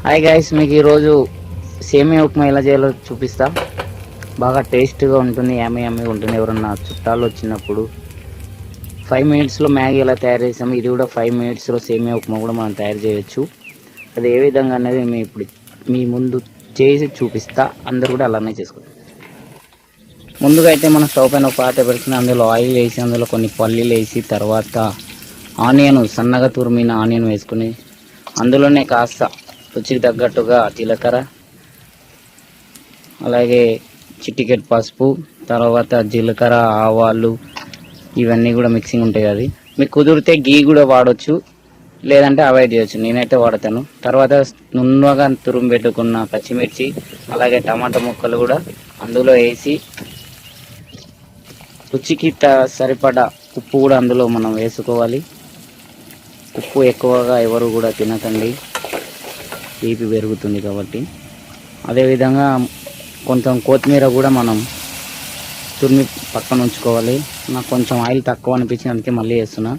Hi guys, మీకు ఈరోజు సేమియా ఉప్మా ఎలా చేయాలో చూపిస్తా. బాగా టేస్ట్గా ఉంటుంది, యమ్మీగా ఉంటుంది. ఎవరన్నా చుట్టాలు వచ్చినప్పుడు 5 మినిట్స్లో మ్యాగీ ఎలా తయారు చేసాము, ఇది కూడా 5 మినిట్స్లో సేమియా ఉప్మా కూడా మనం తయారు చేయొచ్చు. అది ఏ విధంగా అనేది మీ ముందు చేసి చూపిస్తా. అందరు కూడా అలానే చేసుకోండి. ముందుగా అయితే మనం స్టవ్ పైన ఒక పాత్ర పెట్టుకుని అందులో ఆయిల్ వేసి, అందులో కొన్ని పల్లీలు వేసి, తర్వాత ఆనియన్ సన్నగా తురిమిన ఆనియన్ వేసుకుని, అందులోనే కాస్త రుచికి తగ్గట్టుగా జీలకర్ర, అలాగే చిటికెట్ పసుపు, తర్వాత జీలకర్ర, ఆవాలు ఇవన్నీ కూడా మిక్సింగ్ ఉంటాయి. అది మీకు కుదిరితే గీ కూడా వాడచ్చు, లేదంటే అవాయిడ్ చేయొచ్చు. నేనైతే వాడతాను. తర్వాత నున్నగా తురుము పెట్టుకున్న పచ్చిమిర్చి, అలాగే టమాటా ముక్కలు కూడా అందులో వేసి, రుచికి సరిపడా ఉప్పు కూడా అందులో మనం వేసుకోవాలి. ఉప్పు ఎక్కువగా ఎవరు కూడా తినకండి, తీపి పెరుగుతుంది కాబట్టి. అదేవిధంగా కొంచెం కొత్తిమీర కూడా మనం తురిమి పక్కన ఉంచుకోవాలి. నాకు కొంచెం ఆయిల్ తక్కువ అనిపించింది, అందుకే మళ్ళీ వేస్తున్నా.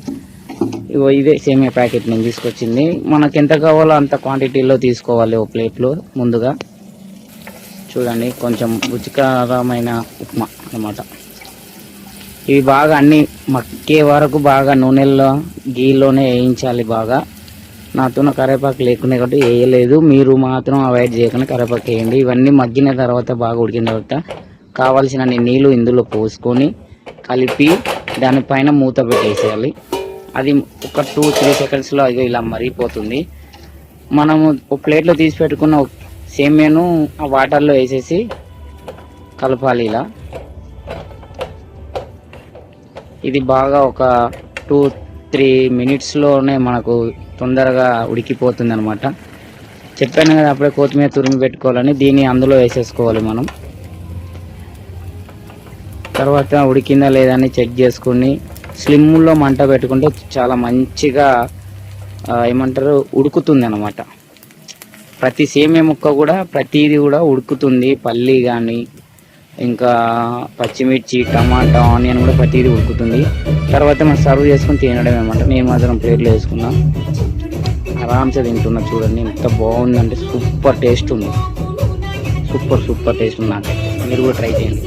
ఇదే సేమియా ప్యాకెట్ నేను తీసుకొచ్చింది. మనకు ఎంత కావాలో అంత క్వాంటిటీలో తీసుకోవాలి. ఒక ప్లేట్లో ముందుగా చూడండి, కొంచెం రుచికరమైన ఉప్మా అన్నమాట. ఇవి బాగా అన్ని మక్కే వరకు బాగా నూనెల్లో గీలోనే వేయించాలి. బాగా నాతో కరివేపాకు లేకునే కాబట్టి వేయలేదు. మీరు మాత్రం అవాయిడ్ చేయకుండా కరివేపాకు వేయండి. ఇవన్నీ మగ్గిన తర్వాత బాగా ఉడికిన తర్వాత కావాల్సిన నీళ్ళు ఇందులో పోసుకొని కలిపి దానిపైన మూత పెట్టేసేయాలి. అది ఒక 2-3 సెకండ్స్లో అది ఇలా మరిగిపోతుంది. మనము ఒక ప్లేట్లో తీసి పెట్టుకున్న సేమియాను ఆ వాటర్లో వేసేసి కలపాలి. ఇలా ఇది బాగా ఒక 2-3 మినిట్స్లోనే మనకు తొందరగా ఉడికిపోతుంది అనమాట. చెప్పాను కదా అప్పుడే కొత్తిమీర తురిమి పెట్టుకోవాలని. దీన్ని అందులో వేసేసుకోవాలి మనం. తర్వాత ఉడికిందా లేదా అని చెక్ చేసుకుని స్లిమ్లో మంట పెట్టుకుంటే చాలా మంచిగా ఉడుకుతుంది అనమాట. ప్రతి సేమియా ముక్క కూడా ప్రతిదీ కూడా ఉడుకుతుంది. పల్లి కానీ, ఇంకా పచ్చిమిర్చి, టమాటా, ఆనియన్ కూడా ప్రతిదీ ఉడుకుతుంది. తర్వాత మనం సర్వ్ చేసుకుని తినడం అనమాట. నేను మాత్రం ప్లేట్లో వేసుకున్నా, ఆరామ్సే తింటున్నా. చూడండి ఎంత బాగుందంటే సూపర్ టేస్ట్ ఉంది. సూపర్ టేస్ట్ ఉంది. నాకైతే మీరు కూడా ట్రై చేయండి.